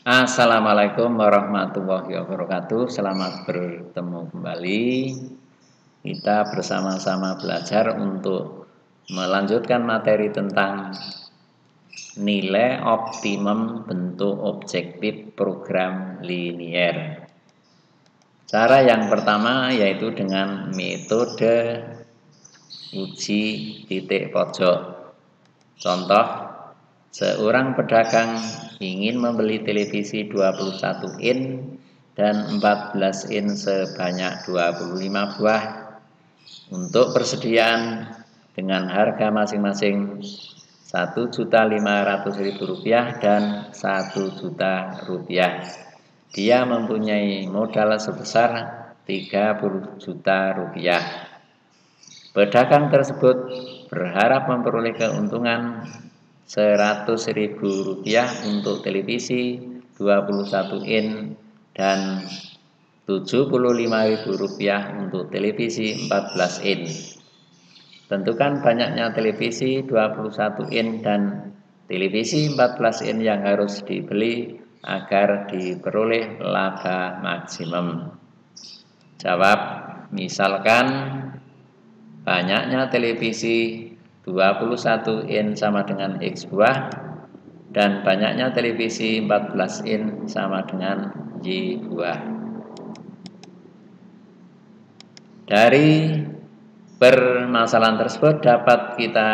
Assalamualaikum warahmatullahi wabarakatuh. Selamat bertemu kembali. Kita bersama-sama belajar untuk melanjutkan materi tentang nilai optimum bentuk objektif program linier. Cara yang pertama yaitu dengan metode uji titik pojok. Contoh, seorang pedagang ingin membeli televisi 21 in dan 14 in sebanyak 25 buah untuk persediaan dengan harga masing-masing Rp1.500.000 dan Rp1.000.000. Dia mempunyai modal sebesar Rp30 juta. Pedagang tersebut berharap memperoleh keuntungan Rp100.000 untuk televisi 21 in dan Rp75.000 untuk televisi 14 in. Tentukan banyaknya televisi 21 in dan televisi 14 in yang harus dibeli agar diperoleh laba maksimum. Jawab, misalkan banyaknya televisi 21 in sama dengan X buah dan banyaknya televisi 14 in sama dengan Y buah. Dari permasalahan tersebut dapat kita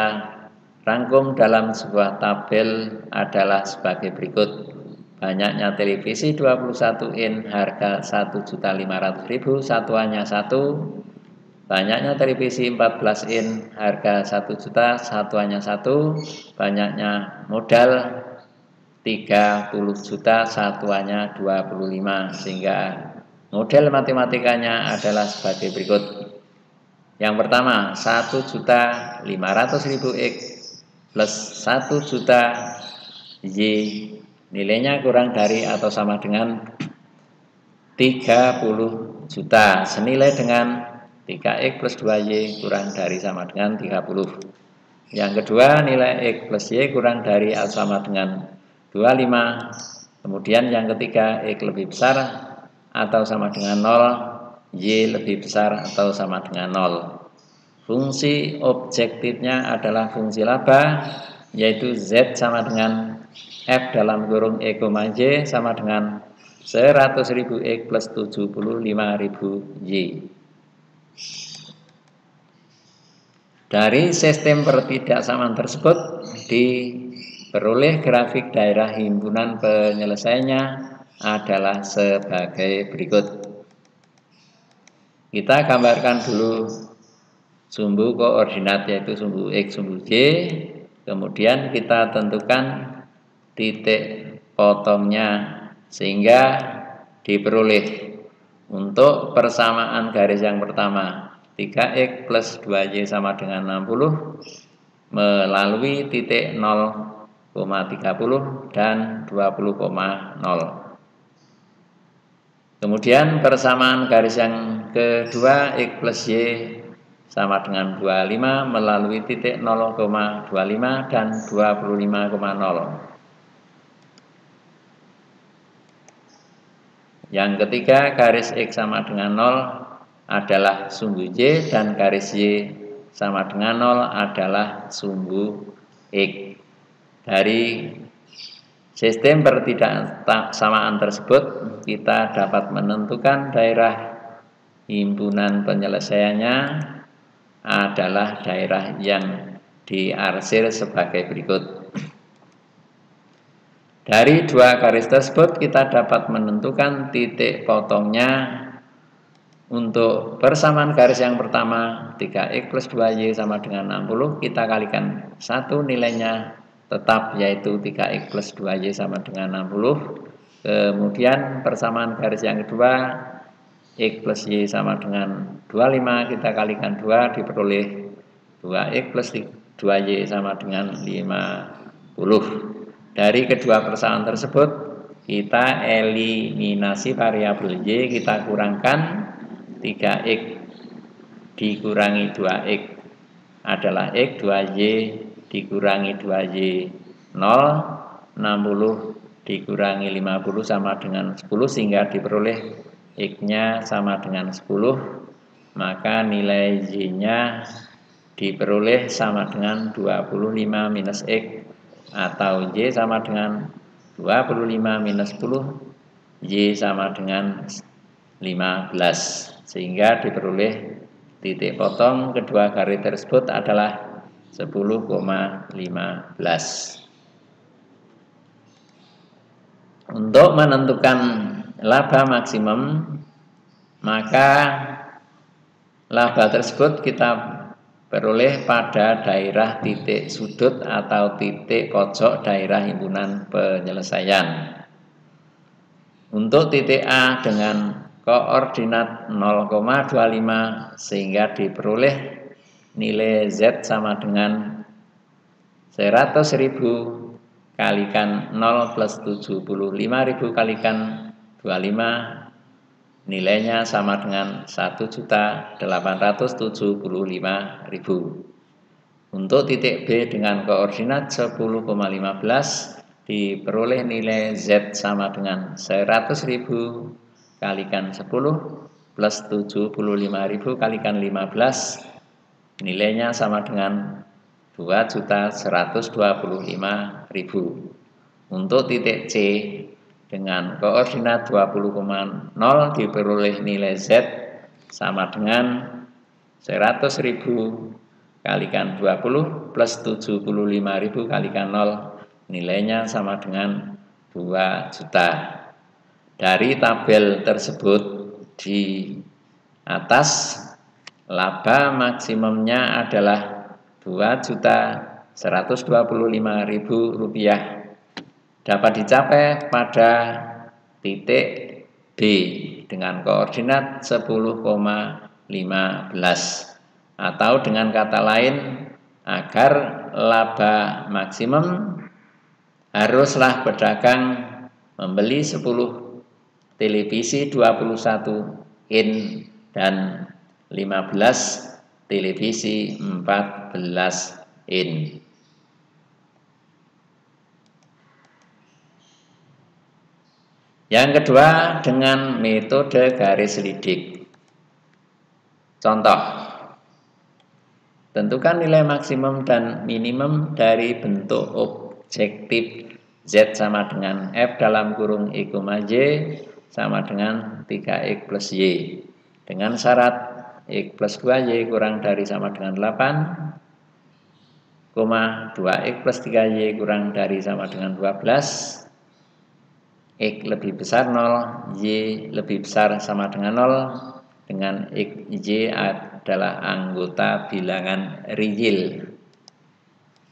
rangkum dalam sebuah tabel adalah sebagai berikut. Banyaknya televisi 21 in harga Rp1.500.000, satuannya 1. Banyaknya televisi 14 in harga 1 juta, satuannya 1. Banyaknya modal 30 juta, satuannya 25. Sehingga model matematikanya adalah sebagai berikut. Yang pertama, 1.500.000 X plus 1 juta Y, nilainya kurang dari atau sama dengan 30 juta, senilai dengan 3X plus 2Y kurang dari sama dengan 30. Yang kedua, nilai X plus Y kurang dari atau sama dengan 25. Kemudian yang ketiga, X lebih besar atau sama dengan 0, Y lebih besar atau sama dengan 0. Fungsi objektifnya adalah fungsi laba, yaitu Z sama dengan F dalam kurung E, Y sama dengan 100.000 X plus 75.000 Y. Dari sistem pertidaksamaan tersebut diperoleh grafik daerah himpunan penyelesaiannya adalah sebagai berikut. Kita gambarkan dulu sumbu koordinat yaitu sumbu X, sumbu Y. Kemudian kita tentukan titik potongnya sehingga diperoleh untuk persamaan garis yang pertama 3X plus 2Y sama dengan 60 melalui titik 0,30 dan 20,0. Kemudian persamaan garis yang kedua X plus Y sama dengan 25 melalui titik 0,25 dan 25,0. Yang ketiga, garis X sama dengan 0 adalah sumbu Y dan garis Y sama dengan 0 adalah sumbu X. Dari sistem pertidaksamaan tersebut kita dapat menentukan daerah himpunan penyelesaiannya adalah daerah yang diarsir sebagai berikut. Dari dua garis tersebut kita dapat menentukan titik potongnya. Untuk persamaan garis yang pertama 3X plus 2Y sama dengan 60, kita kalikan 1, nilainya tetap yaitu 3X plus 2Y sama dengan 60. Kemudian persamaan garis yang kedua X plus Y sama dengan 25, kita kalikan 2 diperoleh 2X plus 2Y sama dengan 50. Dari kedua persamaan tersebut kita eliminasi variabel Y, kita kurangkan 3X dikurangi 2X adalah X, 2Y dikurangi 2Y 0, 60 dikurangi 50 sama dengan 10 sehingga diperoleh X-nya sama dengan 10, maka nilai Y-nya diperoleh sama dengan 25 minus X, atau Y sama dengan 25 minus 10, Y sama dengan 15, sehingga diperoleh titik potong kedua garis tersebut adalah 10,15. Untuk menentukan laba maksimum, maka laba tersebut kita peroleh pada daerah titik sudut atau titik pojok daerah himpunan penyelesaian. Untuk titik A dengan koordinat 0,25 sehingga diperoleh nilai Z sama dengan 100.000 kalikan 0 plus 75.000 kalikan 25, nilainya sama dengan 1.875.000. Untuk titik B dengan koordinat 10,15 diperoleh nilai Z sama dengan 100.000 kalikan 10 plus 75.000 kalikan 15, nilainya sama dengan 2.125.000. Untuk titik C dengan koordinat 20,0 diperoleh nilai Z sama dengan 100.000 kalikan 20 plus 75.000 kalikan 0, nilainya sama dengan 2 juta. Dari tabel tersebut di atas, laba maksimumnya adalah Rp2.125.000 dapat dicapai pada titik B dengan koordinat 10,15, atau dengan kata lain, agar laba maksimum haruslah pedagang membeli 10 televisi 21 in dan 15 televisi 14 in. Yang kedua, dengan metode garis lidik. Contoh, tentukan nilai maksimum dan minimum dari bentuk objektif Z sama dengan F dalam kurung I, Y sama dengan 3X plus Y, dengan syarat X plus 2Y kurang dari sama dengan 8, 2X plus 3Y kurang dari sama dengan 12, X lebih besar 0, Y lebih besar sama dengan 0, dengan X, Y adalah anggota bilangan real.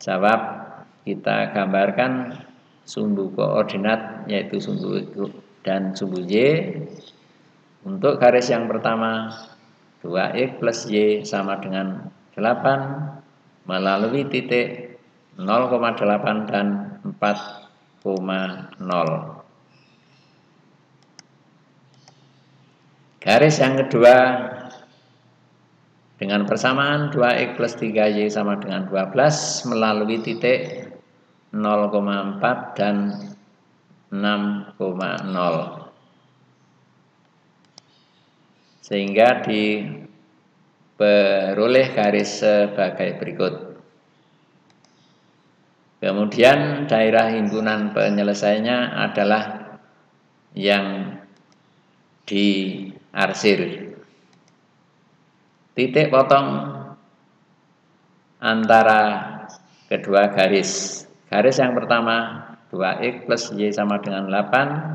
Jawab, kita gambarkan sumbu koordinat yaitu sumbu X dan sumbu Y. Untuk garis yang pertama, 2X plus Y sama dengan 8 melalui titik 0,8 dan 4,0. Garis yang kedua, dengan persamaan 2X plus 3Y sama dengan 12 melalui titik 0,4 dan 6,0. Sehingga diperoleh garis sebagai berikut. Kemudian daerah himpunan penyelesaiannya adalah yang diarsir. Titik potong antara kedua garis. Garis yang pertama 2X plus Y sama dengan 8.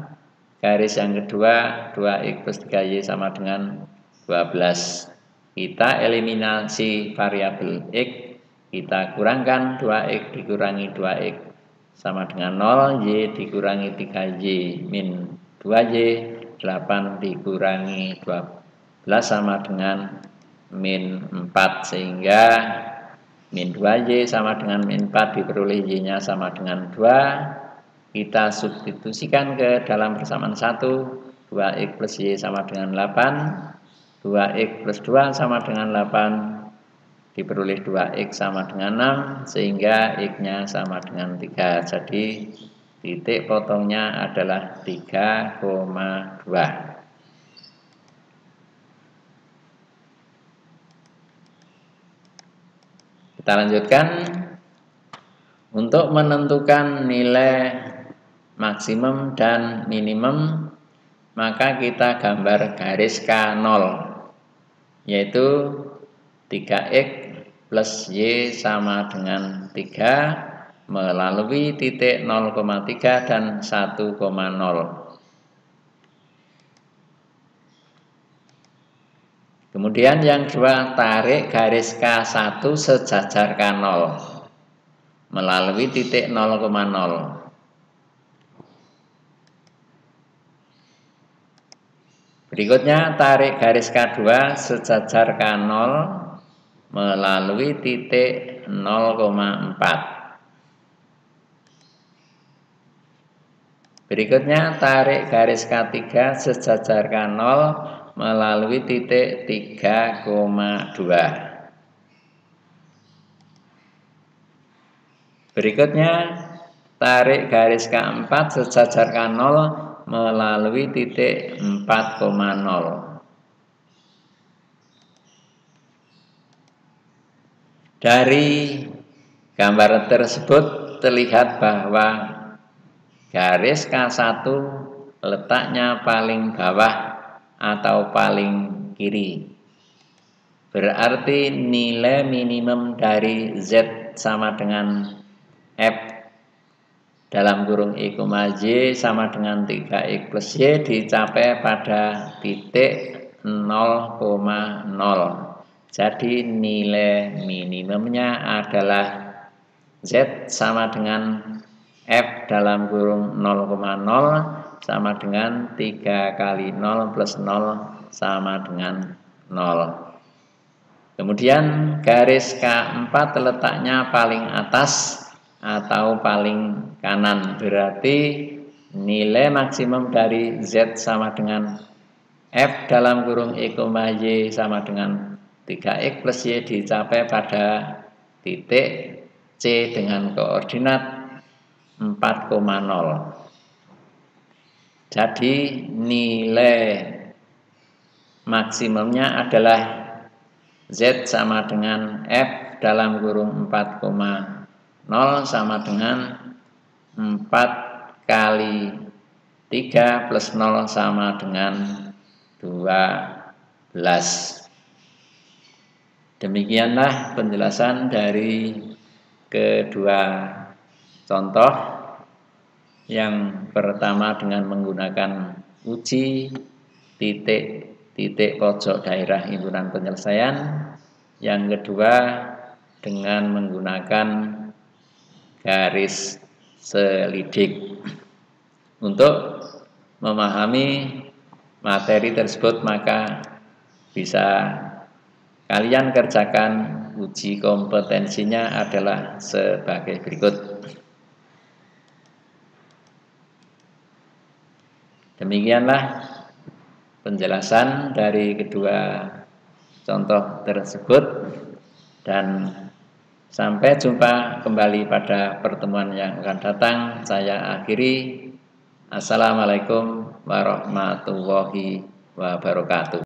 Garis yang kedua 2X plus 3Y sama dengan 12. Kita eliminasi variabel X. Kita kurangkan 2X dikurangi 2X sama dengan 0. Y dikurangi 3Y min 2Y. 8 dikurangi 12 sama dengan min 4, sehingga min 2Y sama dengan min 4 diperoleh Y-nya sama dengan 2. Kita substitusikan ke dalam persamaan 1. 2X plus Y sama dengan 8. 2X plus 2 sama dengan 8. Diperoleh 2X sama dengan 6, sehingga X-nya sama dengan 3. Jadi titik potongnya adalah 3,2. Kita lanjutkan. Untuk menentukan nilai maksimum dan minimum, maka kita gambar garis K0, yaitu 3X plus Y sama dengan 3 melalui titik 0,3 dan 1,0. Kemudian yang kedua, tarik garis K1 sejajar K0 melalui titik 0,0. Berikutnya, tarik garis K2 sejajar K0 melalui titik 0,4. Berikutnya, tarik garis K3 sejajar K0 melalui titik 3,2. Berikutnya, tarik garis K4 sejajar K0 melalui titik 4,0. Dari gambar tersebut terlihat bahwa garis K1 letaknya paling bawah atau paling kiri. Berarti nilai minimum dari Z sama dengan F dalam kurung I, Y sama dengan 3X plus Y dicapai pada titik 0,0. Jadi nilai minimumnya adalah Z sama dengan F dalam kurung 0,0 sama dengan 3 kali 0 plus 0 sama dengan 0. Kemudian garis K4 letaknya paling atas atau paling kanan, berarti nilai maksimum dari Z sama dengan F dalam kurung I, Y sama dengan 3X plus Y dicapai pada titik C dengan koordinat 4,0. Jadi nilai maksimumnya adalah Z sama dengan F dalam kurung 4,0 sama dengan 4 kali 3 plus 0 sama dengan 12. Demikianlah penjelasan dari kedua contoh. Yang pertama dengan menggunakan uji titik pojok daerah himpunan penyelesaian. Yang kedua dengan menggunakan garis selidik. Untuk memahami materi tersebut maka bisa kalian kerjakan. Uji kompetensinya adalah sebagai berikut. Demikianlah penjelasan dari kedua contoh tersebut, dan sampai jumpa kembali pada pertemuan yang akan datang. Saya akhiri. Assalamualaikum warahmatullahi wabarakatuh.